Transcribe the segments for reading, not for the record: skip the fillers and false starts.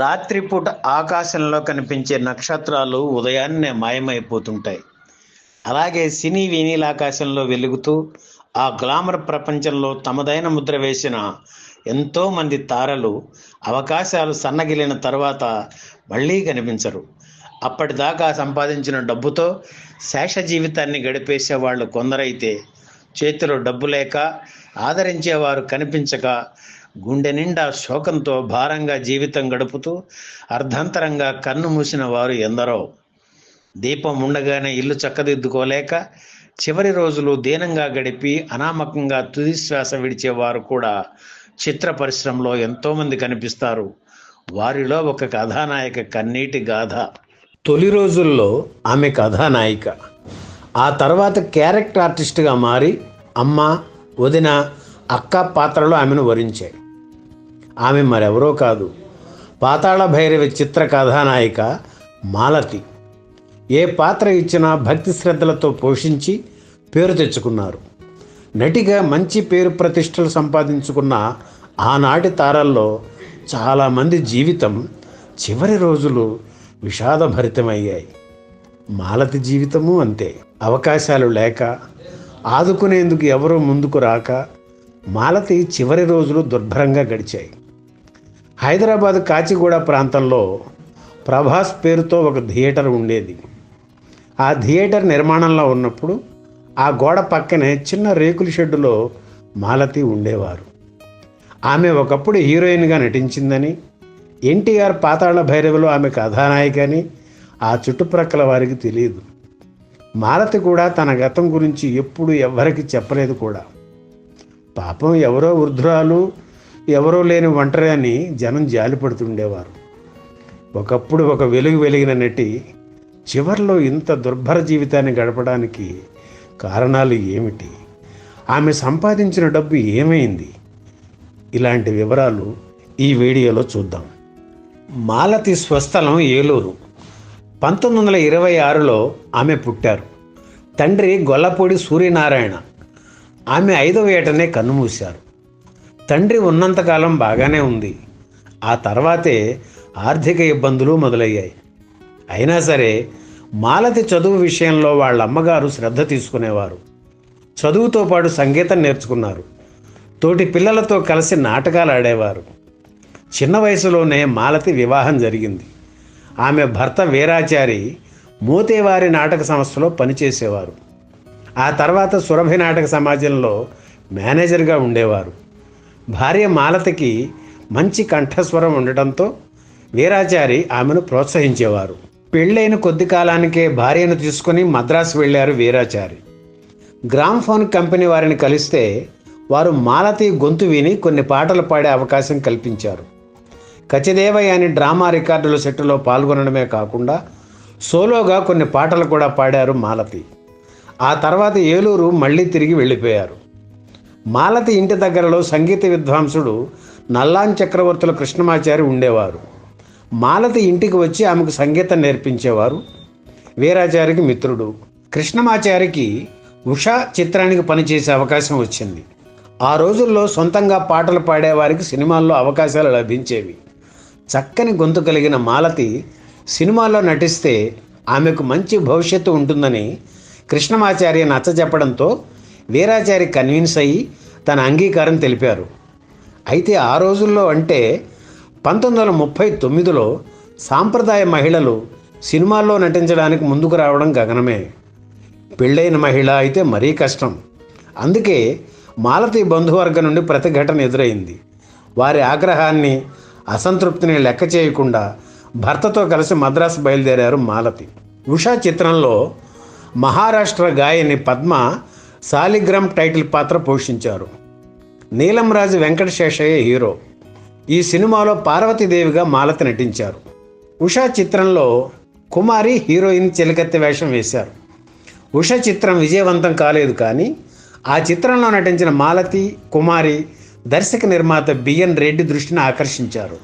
రాత్రిపూట ఆకాశంలో కనిపించే నక్షత్రాలు ఉదయాన్నే మాయమైపోతుంటాయి. అలాగే సినీ వినీల ఆకాశంలో వెలుగుతూ ఆ గ్లామర్ ప్రపంచంలో తమదైన ముద్ర వేసిన ఎంతో మంది తారలు అవకాశాలు సన్నగిలిన తర్వాత మళ్ళీ కనిపించరు. అప్పటిదాకా సంపాదించిన డబ్బుతో శేష జీవితాన్ని గడిపేసే వాళ్ళు కొందరైతే, చేతిలో డబ్బు లేక ఆదరించేవారు కనిపించక గుండె నిండా శోకంతో భారంగా జీవితం గడుపుతూ అర్ధంతరంగా కన్ను మూసిన వారు ఎందరో. దీపం ఉండగానే ఇల్లు చక్కదిద్దుకోలేక చివరి రోజులు దీనంగా గడిపి అనామకంగా తుది శ్వాస విడిచేవారు కూడా చిత్ర పరిశ్రమలో ఎంతోమంది కనిపిస్తారు. వారిలో ఒక కథానాయక కన్నీటి గాథ. తొలి రోజుల్లో ఆమె కథానాయిక, ఆ తర్వాత క్యారెక్టర్ ఆర్టిస్ట్గా మారి అమ్మ, వదిన, అక్క పాత్రలు ఆమెను వరించాయి. ఆమె మరెవరో కాదు, పాతాళ భైరవి చిత్ర కథానాయిక మాలతి. ఏ పాత్ర ఇచ్చినా భక్తి శ్రద్ధలతో పోషించి పేరు తెచ్చుకున్నారు. నటిగా మంచి పేరు ప్రతిష్టలు సంపాదించుకున్న ఆనాటి తారల్లో చాలామంది జీవితం చివరి రోజులు విషాదభరితమయ్యాయి. మాలతి జీవితము అంతే. అవకాశాలు లేక, ఆదుకునేందుకు ఎవరూ ముందుకు రాక మాలతి చివరి రోజులు దుర్భరంగా గడిచాయి. హైదరాబాద్ కాచిగూడ ప్రాంతంలో ప్రభాస్ పేరుతో ఒక థియేటర్ ఉండేది. ఆ థియేటర్ నిర్మాణంలో ఉన్నప్పుడు ఆ గోడ పక్కనే చిన్న రేకుల షెడ్డులో మాలతి ఉండేవారు. ఆమె ఒకప్పుడు హీరోయిన్గా నటించిందని, ఎన్టీఆర్ పాతాళ భైరవిలో ఆమె కథానాయిక అని ఆ చుట్టుప్రక్కల వారికి తెలియదు. మాలతి కూడా తన గతం గురించి ఎప్పుడు ఎవ్వరికి చెప్పలేదు కూడా. పాపం ఎవరో వృద్ధురాలు, ఎవరో లేని ఒంటరి అని జనం జాలిపడుతుండేవారు. ఒకప్పుడు ఒక వెలిగిన నటి చివర్లో ఇంత దుర్భర జీవితాన్ని గడపడానికి కారణాలు ఏమిటి? ఆమె సంపాదించిన డబ్బు ఏమైంది? ఇలాంటి వివరాలు ఈ వీడియోలో చూద్దాం. మాలతి స్వస్థలం ఏలూరు. 1926లో ఆమె పుట్టారు. తండ్రి గొల్లపూడి సూర్యనారాయణ. ఆమె 5వ ఏటనే కన్నుమూశారు. తండ్రి ఉన్నంతకాలం బాగానే ఉంది. ఆ తర్వాతే ఆర్థిక ఇబ్బందులు మొదలయ్యాయి. అయినా సరే మాలతి చదువు విషయంలో వాళ్ళ అమ్మగారు శ్రద్ధ తీసుకునేవారు. చదువుతో పాటు సంగీతం నేర్చుకున్నారు. తోటి పిల్లలతో కలిసి నాటకాలు ఆడేవారు. చిన్న వయసులోనే మాలతి వివాహం జరిగింది. ఆమె భర్త వీరాచారి మోతేవారి నాటక సంస్థలో పనిచేసేవారు. ఆ తర్వాత సురభి నాటక సమాజంలో మేనేజర్గా ఉండేవారు. భార్య మాలతికి మంచి కంఠస్వరం ఉండటంతో వీరాచారి ఆమెను ప్రోత్సహించేవారు. పెళ్ళైన కొద్ది కాలానికే భార్యను తీసుకుని మద్రాసు వెళ్ళారు వీరాచారి. గ్రామ్ఫోన్ కంపెనీ వారిని కలిస్తే వారు మాలతి గొంతు విని కొన్ని పాటలు పాడే అవకాశం కల్పించారు. కచిదేవయ్య అని డ్రామా రికార్డుల సెట్టులో పాల్గొనడమే కాకుండా సోలోగా కొన్ని పాటలు కూడా పాడారు మాలతి. ఆ తర్వాత ఏలూరు మళ్ళీ తిరిగి వెళ్ళిపోయారు. మాలతి ఇంటి దగ్గరలో సంగీత విద్వాంసుడు నల్లాన్ చక్రవర్తుల కృష్ణమాచారి ఉండేవారు. మాలతి ఇంటికి వచ్చి ఆమెకు సంగీతం నేర్పించేవారు. వీరాచారికి మిత్రుడు. కృష్ణమాచారికి ఉషా చిత్రానికి పనిచేసే అవకాశం వచ్చింది. ఆ రోజుల్లో సొంతంగా పాటలు పాడేవారికి సినిమాల్లో అవకాశాలు లభించేవి. చక్కని గొంతు కలిగిన మాలతి సినిమాల్లో నటిస్తే ఆమెకు మంచి భవిష్యత్తు ఉంటుందని కృష్ణమాచార్య నచ్చజెప్పడంతో వీరాచారి కన్విన్స్ అయ్యి తన అంగీకారం తెలిపారు. అయితే ఆ రోజుల్లో అంటే 1939లో సాంప్రదాయ మహిళలు సినిమాల్లో నటించడానికి ముందుకు రావడం గగనమే. పెళ్ళైన మహిళ అయితే మరీ కష్టం. అందుకే మాలతి బంధువర్గం నుండి ప్రతిఘటన ఎదురైంది. వారి ఆగ్రహాన్ని, అసంతృప్తిని లెక్క చేయకుండా భర్తతో కలిసి మద్రాసు బయలుదేరారు మాలతి. ఉషా చిత్రంలో మహారాష్ట్ర గాయని పద్మ సాలిగ్రామ్ టైటిల్ పాత్ర పోషించారు. నీలంరాజు వెంకటశేషయ్య హీరో. ఈ సినిమాలో పార్వతీదేవిగా మాలతి నటించారు. ఉషా చిత్రంలో కుమారి హీరోయిన్ చెలికత్తె వేషం వేశారు. ఉషా చిత్రం విజయవంతం కాలేదు, కానీ ఆ చిత్రంలో నటించిన మాలతి, కుమారి దర్శక నిర్మాత బిఎన్ రెడ్డి దృష్టిని ఆకర్షించారు.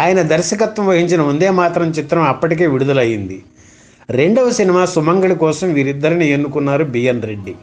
ఆయన దర్శకత్వం వహించిన వందే మాతరం చిత్రం అప్పటికే విడుదలయ్యింది. 2వ సినిమా సుమంగళి కోసం వీరిద్దరిని ఎన్నుకున్నారు బిఎన్ రెడ్డి.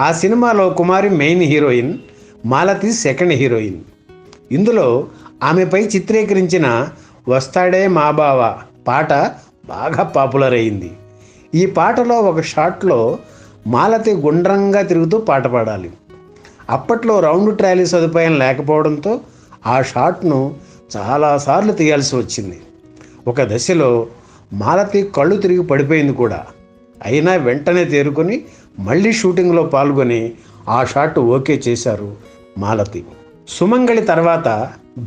ఆ సినిమాలో Kumari main heroine, Malathi second heroine. ఇందులో ఆమెపై చిత్రీకరించిన వస్తాడే మా బావ పాట బాగా పాపులర్ అయింది. ఈ పాటలో ఒక షాట్లో మాలతి గుండ్రంగా తిరుగుతూ పాట పాడాలి. అప్పట్లో రౌండ్ ట్రాలీ సదుపాయం లేకపోవడంతో ఆ షాట్ను చాలాసార్లు తీయాల్సి వచ్చింది. ఒక దశలో మాలతి కళ్ళు తిరిగి పడిపోయింది కూడా. అయినా వెంటనే తేరుకొని మళ్ళీ షూటింగ్లో పాల్గొని ఆ షాట్ ఓకే చేశారు మాలతి. సుమంగళి తర్వాత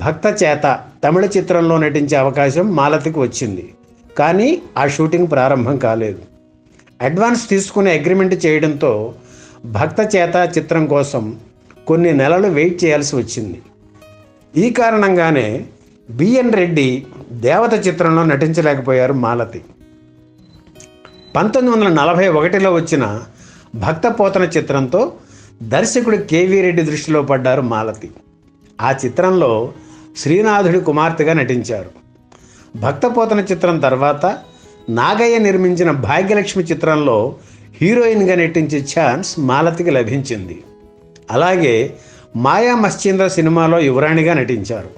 భక్త చేత తమిళ చిత్రంలో నటించే అవకాశం మాలతికి వచ్చింది. కానీ ఆ షూటింగ్ ప్రారంభం కాలేదు. అడ్వాన్స్ తీసుకునే అగ్రిమెంట్ చేయడంతో భక్త చేత చిత్రం కోసం కొన్ని నెలలు వెయిట్ చేయాల్సి వచ్చింది. ఈ కారణంగానే బిఎన్ రెడ్డి దేవత చిత్రంలో నటించలేకపోయారు మాలతి. 1941లో వచ్చిన భక్తపోతన చిత్రంతో దర్శకుడు కేవీ రెడ్డి దృష్టిలో పడ్డారు మాలతి. ఆ చిత్రంలో శ్రీనాథుడి కుమార్తెగా నటించారు. భక్తపోతన చిత్రం తర్వాత నాగయ్య నిర్మించిన భాగ్యలక్ష్మి చిత్రంలో హీరోయిన్గా నటించే ఛాన్స్ మాలతికి లభించింది. అలాగే మాయా మశ్చీంద్ర సినిమాలో యువరాణిగా నటించారు.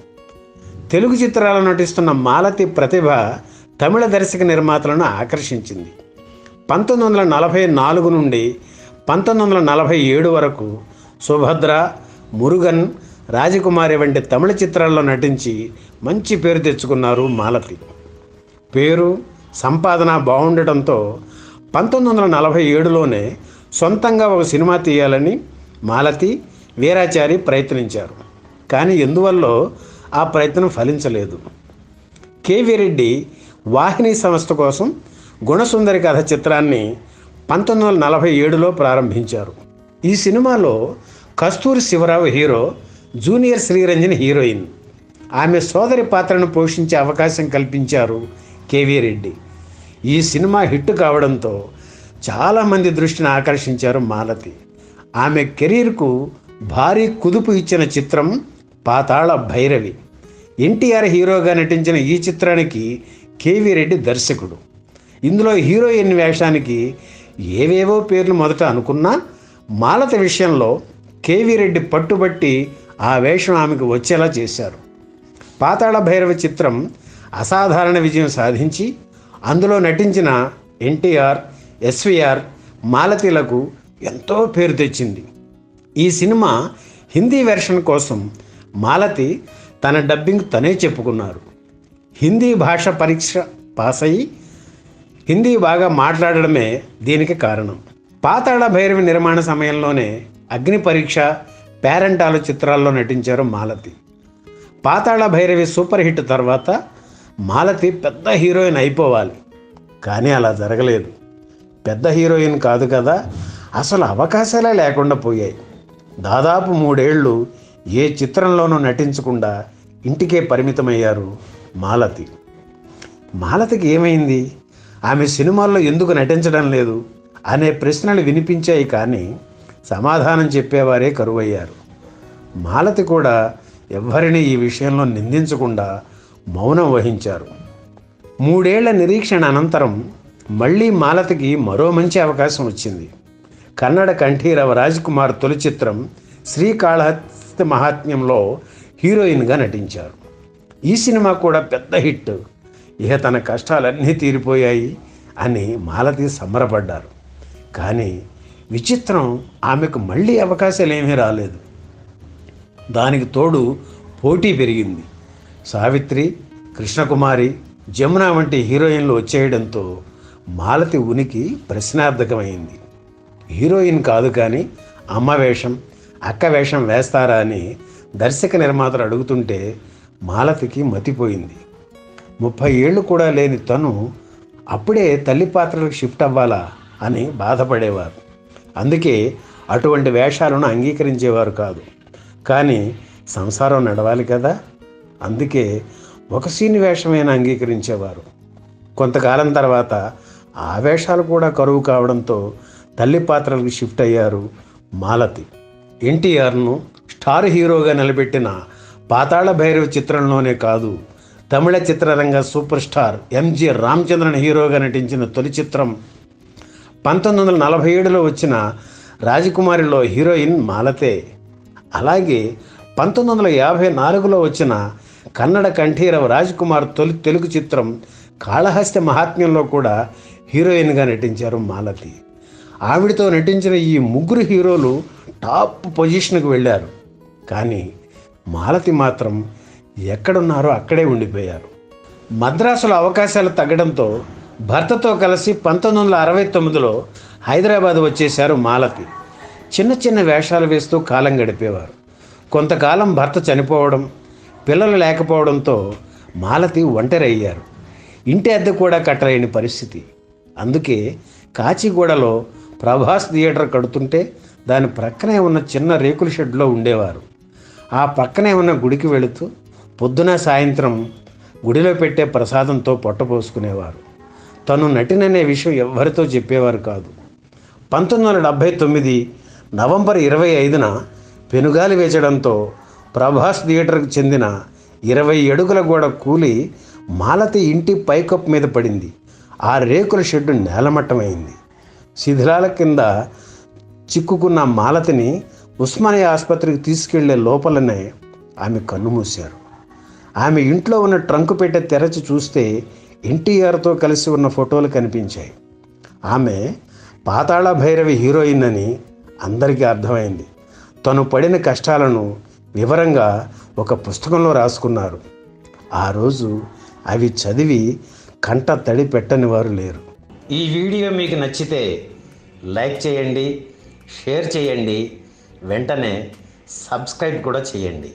తెలుగు చిత్రాల్లో నటిస్తున్న మాలతి ప్రతిభ తమిళ దర్శక నిర్మాతలను ఆకర్షించింది. 1944 నుండి 1947 వరకు సుభద్ర, మురుగన్, రాజకుమారి వంటి తమిళ చిత్రాల్లో నటించి మంచి పేరు తెచ్చుకున్నారు మాలతి. పేరు సంపాదన బాగుండటంతో 1947లోనే సొంతంగా ఒక సినిమా తీయాలని మాలతి, వీరాచారి ప్రయత్నించారు. కానీ ఎందువల్లో ఆ ప్రయత్నం ఫలించలేదు. కేవీ రెడ్డి వాహిని సంస్థ కోసం గుణసుందరి కథ చిత్రాన్ని 1947లో ప్రారంభించారు. ఈ సినిమాలో Kasturi Sivarao hero, junior Sriranjani heroine. ఆమె సోదరి పాత్రను పోషించే అవకాశం కల్పించారు కేవీ రెడ్డి. ఈ సినిమా హిట్ కావడంతో చాలామంది దృష్టిని ఆకర్షించారు మాలతి. ఆమె కెరీర్కు భారీ కుదుపు ఇచ్చిన చిత్రం పాతాళ భైరవి. ఎన్టీఆర్ హీరోగా నటించిన ఈ చిత్రానికి కేవీ రెడ్డి దర్శకుడు. ఇందులో హీరోయిన్ వేషానికి ఏవేవో పేర్లు మొదట అనుకున్నా మాలతి విషయంలో కేవీ రెడ్డి పట్టుబట్టి ఆ వేషం ఆమెకు వచ్చేలా చేశారు. పాతాళ భైరవి చిత్రం అసాధారణ విజయం సాధించి అందులో నటించిన ఎన్టీఆర్, ఎస్వీఆర్, మాలతిలకు ఎంతో పేరు తెచ్చింది. ఈ సినిమా హిందీ వెర్షన్ కోసం మాలతి తన డబ్బింగ్ తనే చెప్పుకున్నారు. హిందీ భాష పరీక్ష పాస్ అయ్యి హిందీ బాగా మాట్లాడడమే దీనికి కారణం. పాతాళ భైరవి నిర్మాణ సమయంలోనే అగ్ని పరీక్ష, పేరెంటాలు చిత్రాల్లో నటించారు మాలతి. పాతాళ భైరవి సూపర్ హిట్ తర్వాత మాలతి పెద్ద హీరోయిన్ అయిపోవాలి. కానీ అలా జరగలేదు. పెద్ద హీరోయిన్ కాదు కదా, అసలు అవకాశాలే లేకుండా పోయాయి. దాదాపు 3 ఏళ్ళు ఏ చిత్రంలోనూ నటించకుండా ఇంటికే పరిమితమయ్యారు మాలతి. మాలతికి ఏమైంది, ఆమె సినిమాల్లో ఎందుకు నటించడం లేదు అనే ప్రశ్నలు వినిపించాయి. కానీ సమాధానం చెప్పేవారే కరువయ్యారు. మాలతి కూడా ఎవ్వరినీ ఈ విషయంలో నిందించకుండా మౌనం వహించారు. 3 ఏళ్ల నిరీక్షణ అనంతరం మళ్ళీ మాలతికి మరో మంచి అవకాశం వచ్చింది. కన్నడ కంఠీరవ రాజ్కుమార్ తొలి చిత్రం శ్రీకాళహస్తి మహాత్మ్యంలో హీరోయిన్గా నటించారు. ఈ సినిమా కూడా పెద్ద హిట్. ఇక తన కష్టాలన్నీ తీరిపోయాయి అని మాలతి సంబరపడ్డారు. కానీ విచిత్రం, ఆమెకు మళ్ళీ అవకాశాలు ఏమీ రాలేదు. దానికి తోడు పోటీ పెరిగింది. సావిత్రి, కృష్ణకుమారి, జమున వంటి హీరోయిన్లు వచ్చేయడంతో మాలతి ఉనికి ప్రశ్నార్థకమైంది. హీరోయిన్ కాదు కానీ అమ్మ వేషం, అక్క వేషం వేస్తారా అని దర్శక నిర్మాతలు అడుగుతుంటే మాలతికి మతిపోయింది. 30 ఏళ్ళు కూడా లేని తను అప్పుడే తల్లి పాత్రలకు షిఫ్ట్ అవ్వాలా అని బాధపడేవారు. అందుకే అటువంటి వేషాలను అంగీకరించేవారు కాదు. కానీ సంసారం నడవాలి కదా, అందుకే ఒక సీన్ వేషమైనా అంగీకరించేవారు. కొంతకాలం తర్వాత ఆ వేషాలు కూడా కరువు కావడంతో తల్లి పాత్రలకు షిఫ్ట్ అయ్యారు మాలతి. ఎన్టీఆర్ను స్టార్ హీరోగా నిలబెట్టిన పాతాళ భైరవి చిత్రంలోనే కాదు, తమిళ చిత్రరంగ సూపర్ స్టార్ ఎంజి రామచంద్రన్ హీరోగా నటించిన తొలి చిత్రం 1947లో వచ్చిన రాజకుమారిలో హీరోయిన్ మాలతే. అలాగే 1954లో వచ్చిన కన్నడ కంఠీరవ రాజ్కుమార్ తొలి తెలుగు చిత్రం కాళహస్తి మహాత్మ్యంలో కూడా హీరోయిన్గా నటించారు మాలతి. ఆవిడతో నటించిన ఈ ముగ్గురు హీరోలు టాప్ పొజిషన్కి వెళ్ళారు. కానీ మాలతి మాత్రం ఎక్కడున్నారో అక్కడే ఉండిపోయారు. మద్రాసులో అవకాశాలు తగ్గడంతో భర్తతో కలిసి 1969లో హైదరాబాద్ వచ్చేశారు మాలతి. చిన్న చిన్న వేషాలు వేస్తూ కాలం గడిపేవారు. కొంతకాలం భర్త చనిపోవడం, పిల్లలు లేకపోవడంతో మాలతి ఒంటరి అయ్యారు. ఇంటి అద్దె కూడా కట్టలేని పరిస్థితి. అందుకే కాచిగూడలో ప్రభాస్ థియేటర్ కడుతుంటే దాని ప్రక్కనే ఉన్న చిన్న రేకుల షెడ్లో ఉండేవారు. ఆ పక్కనే ఉన్న గుడికి వెళుతూ పొద్దున సాయంత్రం గుడిలో పెట్టే ప్రసాదంతో పొట్టపోసుకునేవారు. తను నటిననే విషయం ఎవ్వరితో చెప్పేవారు కాదు. 1979 నవంబర్ 25న పెనుగాలి వేచడంతో ప్రభాస్ థియేటర్కు చెందిన 20 అడుగుల గోడ కూలి మాలతి ఇంటి పైకప్పు మీద పడింది. ఆ రేకుల షెడ్డు నేలమట్టమైంది. శిథిలాల కింద చిక్కుకున్న మాలతిని ఉస్మానియా ఆసుపత్రికి తీసుకెళ్లే లోపలనే ఆమె కన్నుమూశారు. ఆమె ఇంట్లో ఉన్న ట్రంకు పెట్టె తెరచి చూస్తే ఎన్టీఆర్తో కలిసి ఉన్న ఫోటోలు కనిపించాయి. ఆమె పాతాళ భైరవి హీరోయిన్ అని అందరికీ అర్థమైంది. తను పడిన కష్టాలను వివరంగా ఒక పుస్తకంలో రాసుకున్నారు. ఆ రోజు అవి చదివి కంట తడి పెట్టని వారు లేరు. ఈ వీడియో మీకు నచ్చితే లైక్ చేయండి, షేర్ చేయండి, వెంటనే సబ్స్క్రైబ్ కూడా చేయండి.